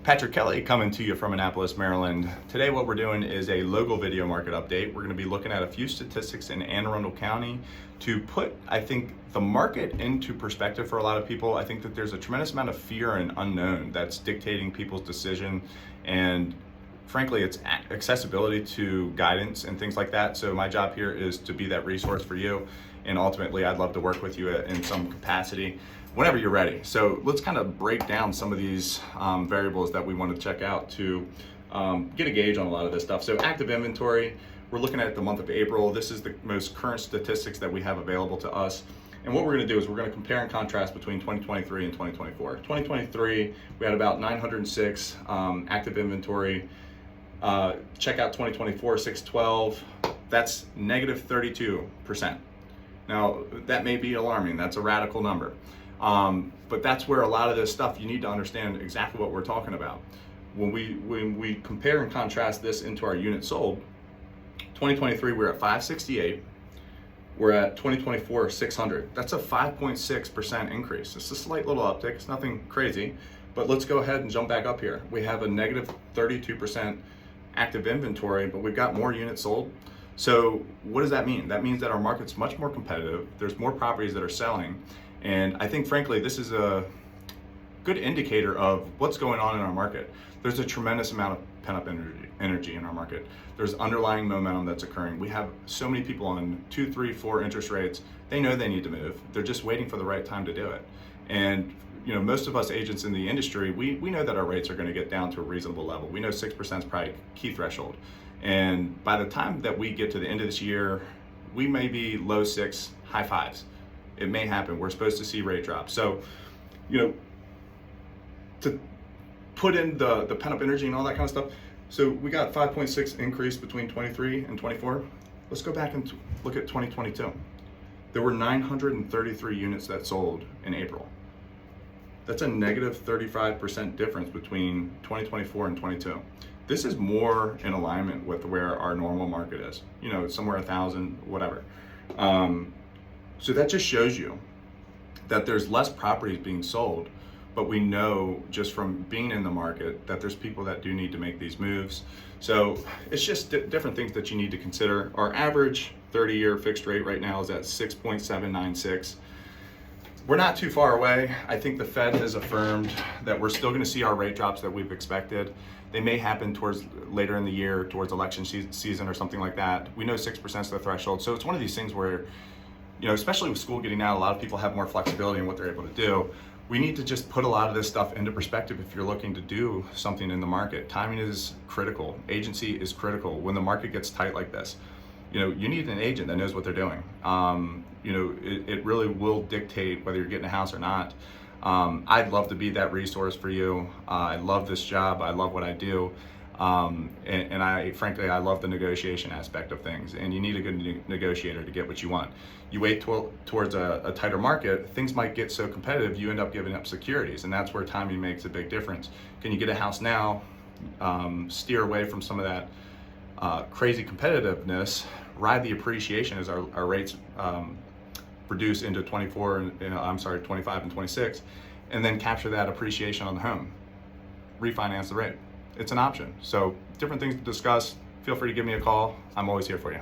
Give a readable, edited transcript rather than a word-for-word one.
Patrick Kelley coming to you from Annapolis, Maryland. Today what we're doing is a local video market update. We're going to be looking at a few statistics in Arundel County to put, I think, the market into perspective for a lot of people. I think that there's a tremendous amount of fear and unknown that's dictating people's decision, and frankly, it's accessibility to guidance and things like that. So my job here is to be that resource for you, and ultimately I'd love to work with you in some capacity whenever you're ready. So let's kind of break down some of these variables that we want to check out to get a gauge on a lot of this stuff. So active inventory, we're looking at the month of April. This is the most current statistics that we have available to us. And what we're going to do is we're going to compare and contrast between 2023 and 2024. 2023, we had about 906 active inventory. Check out 2024, 612. That's negative 32%. Now, that may be alarming. That's a radical number. But that's where a lot of this stuff, you need to understand exactly what we're talking about. When we compare and contrast this into our units sold, 2023 we're at 568, we're at 2024 600. That's a 5.6% increase. It's a slight little uptick, it's nothing crazy, but let's go ahead and jump back up here. We have a negative 32% active inventory, but we've got more units sold. So what does that mean? That means that our market's much more competitive. There's more properties that are selling. And I think, frankly, this is a good indicator of what's going on in our market. There's a tremendous amount of pent-up energy in our market. There's underlying momentum that's occurring. We have so many people on 2, 3, 4 interest rates. They know they need to move. They're just waiting for the right time to do it. And most of us agents in the industry, we know that our rates are going to get down to a reasonable level. We know 6% is probably key threshold. And by the time that we get to the end of this year, we may be low 6, high 5s. It may happen. We're supposed to see rate drops. So, to put in the pent-up energy and all that kind of stuff. So we got 5.6 increase between 23 and 24. Let's go back and look at 2022. There were 933 units that sold in April. That's a negative 35% difference between 2024 and 22. This is more in alignment with where our normal market is. Somewhere 1,000, whatever. So that just shows you that there's less properties being sold, but we know just from being in the market that there's people that do need to make these moves. So it's just different things that you need to consider. Our average 30-year fixed rate right now is at 6.796. We're not too far away. I think the Fed has affirmed that we're still going to see our rate drops that we've expected. They may happen towards later in the year, towards election season or something like that. We know 6% is the threshold. So it's one of these things where, especially with school getting out, a lot of people have more flexibility in what they're able to do. We need to just put a lot of this stuff into perspective if you're looking to do something in the market. Timing is critical. Agency is critical. When the market gets tight like this, you need an agent that knows what they're doing. It really will dictate whether you're getting a house or not. I'd love to be that resource for you. I love this job. I love what I do. And I love the negotiation aspect of things, and you need a good negotiator to get what you want. You wait towards a tighter market, things might get so competitive, you end up giving up securities, and that's where timing makes a big difference. Can you get a house now, steer away from some of that crazy competitiveness, ride the appreciation as our rates reduce into 25 and 26, and then capture that appreciation on the home, refinance the rate. It's an option. So different things to discuss. Feel free to give me a call. I'm always here for you.